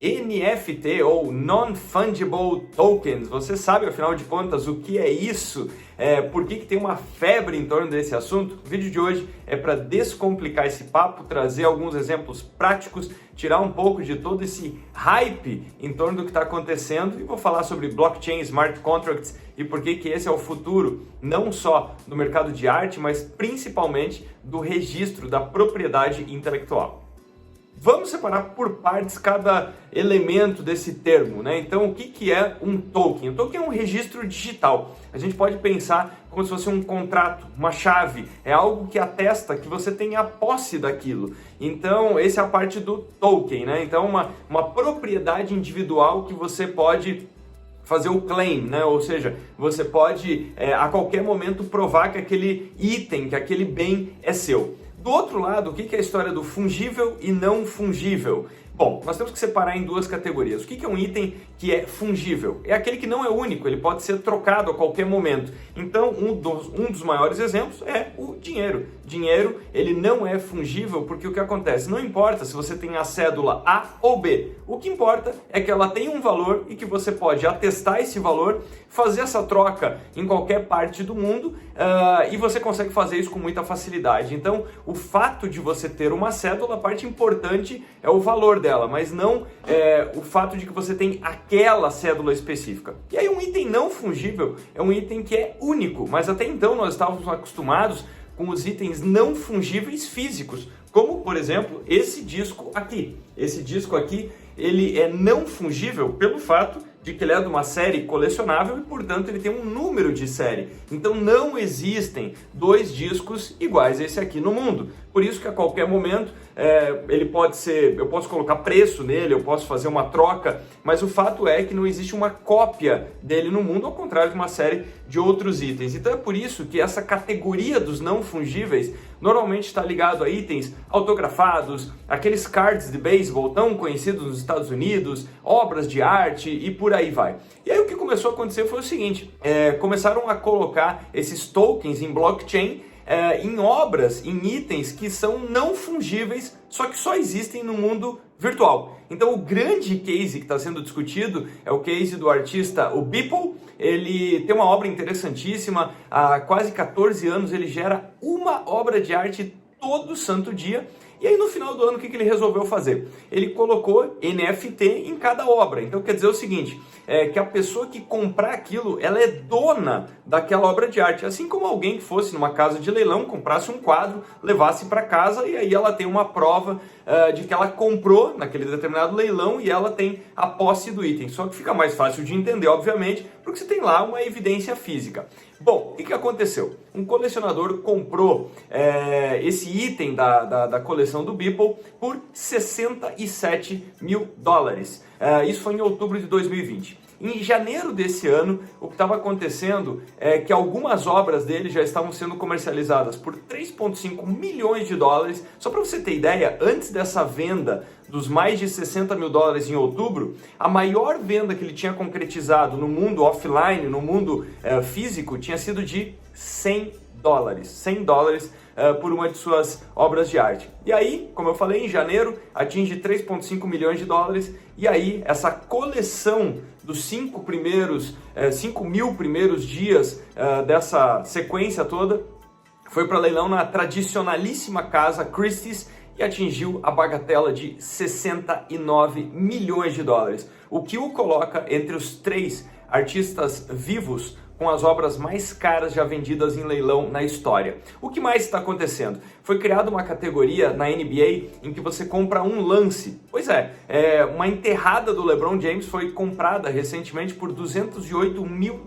NFT ou Non-Fungible Tokens, você sabe afinal de contas o que é isso? Por que tem uma febre em torno desse assunto? O vídeo de hoje é para descomplicar esse papo, trazer alguns exemplos práticos, tirar um pouco de todo esse hype em torno do que está acontecendo e vou falar sobre blockchain, smart contracts e por que esse é o futuro, não só do mercado de arte, mas principalmente do registro da propriedade intelectual. Vamos separar por partes cada elemento desse termo, né? Então, o que é um token? O token é um registro digital. A gente pode pensar como se fosse um contrato, uma chave. É algo que atesta que você tem a posse daquilo. Então, essa é a parte do token, né? Então, uma propriedade individual que você pode fazer o claim, né? Ou seja, você pode a qualquer momento provar que aquele item, que aquele bem é seu. Do outro lado, o que é a história do fungível e não fungível? Bom, nós temos que separar em duas categorias. O que é um item que é fungível? É aquele que não é único, ele pode ser trocado a qualquer momento. Então, um dos maiores exemplos é o dinheiro. Dinheiro, ele não é fungível porque o que acontece? Não importa se você tem a cédula A ou B. O que importa é que ela tem um valor e que você pode atestar esse valor, fazer essa troca em qualquer parte do mundo e você consegue fazer isso com muita facilidade. Então, o fato de você ter uma cédula, a parte importante é o valor dela, mas não o fato de que você tem aquela cédula específica. E aí um item não fungível é um item que é único, mas até então nós estávamos acostumados com os itens não fungíveis físicos, como por exemplo esse disco aqui. Esse disco aqui, ele é não fungível pelo fato de que ele é de uma série colecionável e, portanto, ele tem um número de série. Então, não existem dois discos iguais a esse aqui no mundo. Por isso que a qualquer momento ele pode ser, eu posso colocar preço nele, eu posso fazer uma troca, mas o fato é que não existe uma cópia dele no mundo, ao contrário de uma série de outros itens. Então é por isso que essa categoria dos não fungíveis normalmente está ligado a itens autografados, aqueles cards de beisebol tão conhecidos nos Estados Unidos, obras de arte e por aí vai. E aí o que começou a acontecer foi o seguinte, começaram a colocar esses tokens em blockchain, em obras, em itens que são não fungíveis, só que só existem no mundo virtual. Então o grande case que está sendo discutido é o case do artista, o Beeple. Ele tem uma obra interessantíssima, há quase 14 anos ele gera uma obra de arte todo santo dia. E aí no final do ano o que ele resolveu fazer? Ele colocou NFT em cada obra. Então quer dizer o seguinte, que a pessoa que comprar aquilo, ela é dona daquela obra de arte. Assim como alguém que fosse numa casa de leilão, comprasse um quadro, levasse para casa e aí ela tem uma prova de que ela comprou naquele determinado leilão e ela tem a posse do item. Só que fica mais fácil de entender, obviamente, porque você tem lá uma evidência física. Bom, o que aconteceu? Um colecionador comprou esse item da coleção do Beeple por $67 mil. Isso foi em outubro de 2020. Em janeiro desse ano, o que estava acontecendo é que algumas obras dele já estavam sendo comercializadas por $3,5 milhões. Só para você ter ideia, antes dessa venda dos mais de $60 mil em outubro, a maior venda que ele tinha concretizado no mundo offline, no mundo físico, tinha sido de $100. $100 por uma de suas obras de arte. E aí, como eu falei, em janeiro atinge $3,5 milhões e aí essa coleção dos 5 mil primeiros dias dessa sequência toda foi para leilão na tradicionalíssima casa Christie's e atingiu a bagatela de $69 milhões, o que o coloca entre os 3 artistas vivos com as obras mais caras já vendidas em leilão na história. O que mais está acontecendo? Foi criada uma categoria na NBA em que você compra um lance. Pois uma enterrada do LeBron James foi comprada recentemente por $208 mil.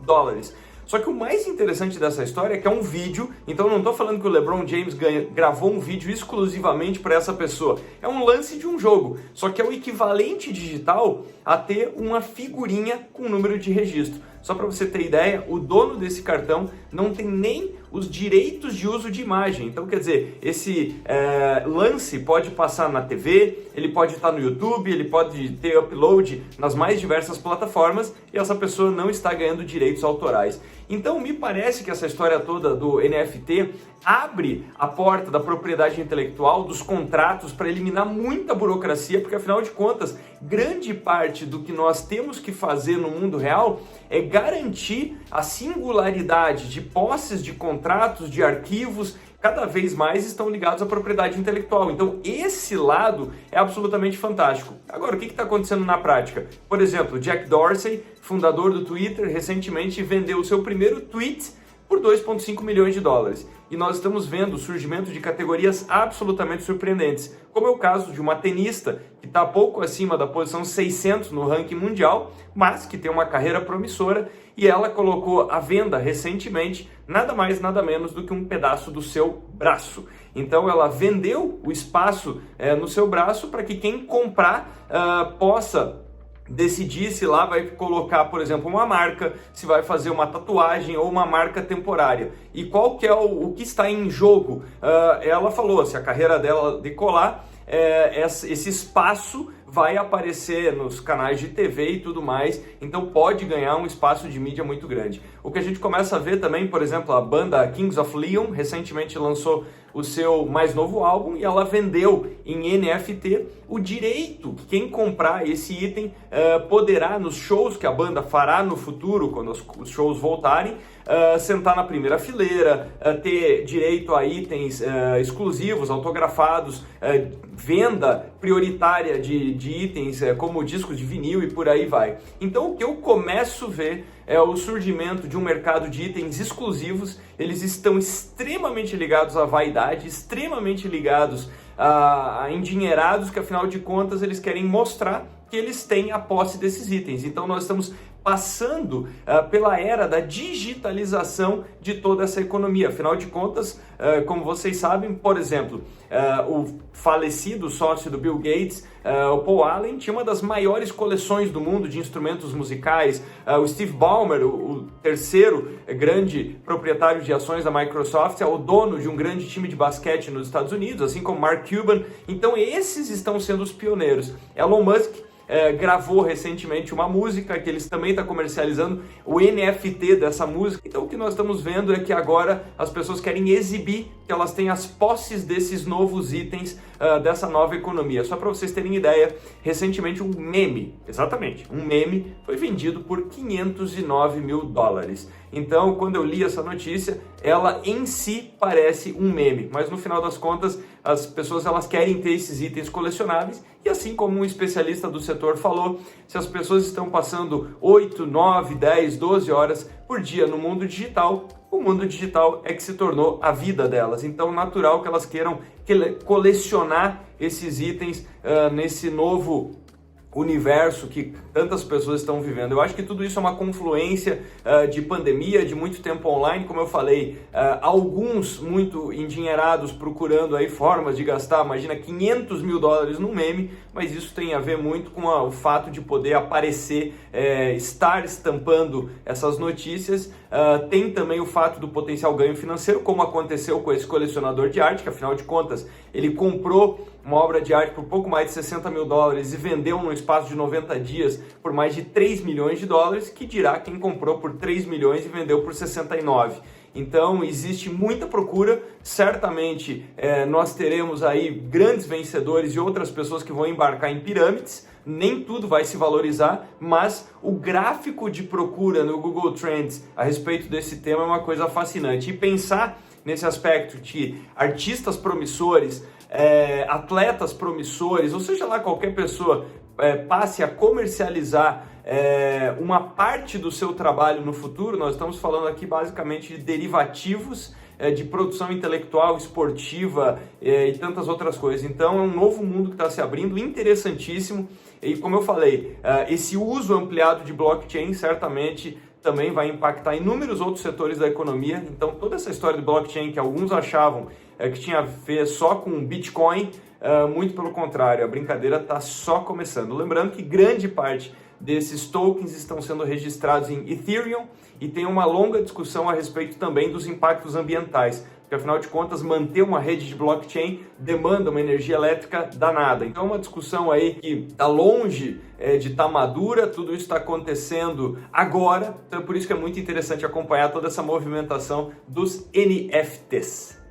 Só que o mais interessante dessa história é que é um vídeo, então eu não estou falando que o LeBron James gravou um vídeo exclusivamente para essa pessoa. É um lance de um jogo, só que é o equivalente digital a ter uma figurinha com número de registro. Só para você ter ideia, o dono desse cartão não tem nem os direitos de uso de imagem. Então, quer dizer, esse lance pode passar na TV, ele pode estar no YouTube, ele pode ter upload nas mais diversas plataformas e essa pessoa não está ganhando direitos autorais. Então me parece que essa história toda do NFT abre a porta da propriedade intelectual, dos contratos, para eliminar muita burocracia, porque afinal de contas, grande parte do que nós temos que fazer no mundo real é garantir a singularidade de posses de contratos, de arquivos, cada vez mais estão ligados à propriedade intelectual. Então esse lado é absolutamente fantástico. Agora, o que está acontecendo na prática? Por exemplo, Jack Dorsey, fundador do Twitter, recentemente vendeu o seu primeiro tweet por 2,5 milhões de dólares. E nós estamos vendo o surgimento de categorias absolutamente surpreendentes, como é o caso de uma tenista que está pouco acima da posição 600 no ranking mundial, mas que tem uma carreira promissora, e ela colocou à venda recentemente nada mais, nada menos do que um pedaço do seu braço. Então ela vendeu o espaço no seu braço para que quem comprar possa decidir se lá vai colocar, por exemplo, uma marca, se vai fazer uma tatuagem ou uma marca temporária. E qual que é o que está em jogo? Ela falou, se a carreira dela decolar, esse espaço vai aparecer nos canais de TV e tudo mais, então pode ganhar um espaço de mídia muito grande. O que a gente começa a ver também, por exemplo, a banda Kings of Leon recentemente lançou o seu mais novo álbum e ela vendeu em NFT o direito que quem comprar esse item poderá, nos shows que a banda fará no futuro, quando os shows voltarem, sentar na primeira fileira, ter direito a itens exclusivos, autografados, venda prioritária de itens como discos de vinil e por aí vai. Então o que eu começo a ver é o surgimento de um mercado de itens exclusivos. Eles estão extremamente ligados à vaidade, extremamente ligados a endinheirados, que afinal de contas eles querem mostrar que eles têm a posse desses itens. Então nós estamos passando pela era da digitalização de toda essa economia. Afinal de contas, como vocês sabem, por exemplo, o falecido sócio do Bill Gates, o Paul Allen, tinha uma das maiores coleções do mundo de instrumentos musicais. O Steve Ballmer, o terceiro grande proprietário de ações da Microsoft, é o dono de um grande time de basquete nos Estados Unidos, assim como Mark Cuban. Então esses estão sendo os pioneiros. Elon Musk gravou recentemente uma música que eles também estão comercializando o NFT dessa música. Então o que nós estamos vendo é que agora as pessoas querem exibir que elas têm as posses desses novos itens dessa nova economia. Só para vocês terem ideia, recentemente um meme, exatamente, um meme foi vendido por 509 mil dólares. Então, quando eu li essa notícia, ela em si parece um meme, mas no final das contas, as pessoas elas querem ter esses itens colecionáveis, e assim como um especialista do setor falou, se as pessoas estão passando 8, 9, 10, 12 horas por dia no mundo digital, o mundo digital é que se tornou a vida delas. Então, natural que elas queiram colecionar esses itens nesse novo universo que tantas pessoas estão vivendo. Eu acho que tudo isso é uma confluência de pandemia, de muito tempo online, como eu falei, alguns muito endinheirados procurando aí formas de gastar, imagina 500 mil dólares num meme, mas isso tem a ver muito com o fato de poder aparecer, estar estampando essas notícias. Tem também o fato do potencial ganho financeiro, como aconteceu com esse colecionador de arte, que afinal de contas ele comprou uma obra de arte por pouco mais de 60 mil dólares e vendeu num espaço de 90 dias por mais de 3 milhões de dólares, que dirá quem comprou por 3 milhões e vendeu por 69. Então existe muita procura, certamente nós teremos aí grandes vencedores e outras pessoas que vão embarcar em pirâmides. Nem tudo vai se valorizar, mas o gráfico de procura no Google Trends a respeito desse tema é uma coisa fascinante. E pensar nesse aspecto de artistas promissores, atletas promissores, ou seja lá, qualquer pessoa passe a comercializar uma parte do seu trabalho no futuro. Nós estamos falando aqui basicamente de derivativos de produção intelectual, esportiva e tantas outras coisas. Então é um novo mundo que está se abrindo, interessantíssimo. E como eu falei, esse uso ampliado de blockchain certamente também vai impactar inúmeros outros setores da economia. Então toda essa história de blockchain que alguns achavam que tinha a ver só com Bitcoin, muito pelo contrário, a brincadeira está só começando. Lembrando que grande parte desses tokens estão sendo registrados em Ethereum e tem uma longa discussão a respeito também dos impactos ambientais. porque afinal de contas manter uma rede de blockchain demanda uma energia elétrica danada. Então é uma discussão aí que está longe de estar madura, tudo isso está acontecendo agora, então é por isso que é muito interessante acompanhar toda essa movimentação dos NFTs.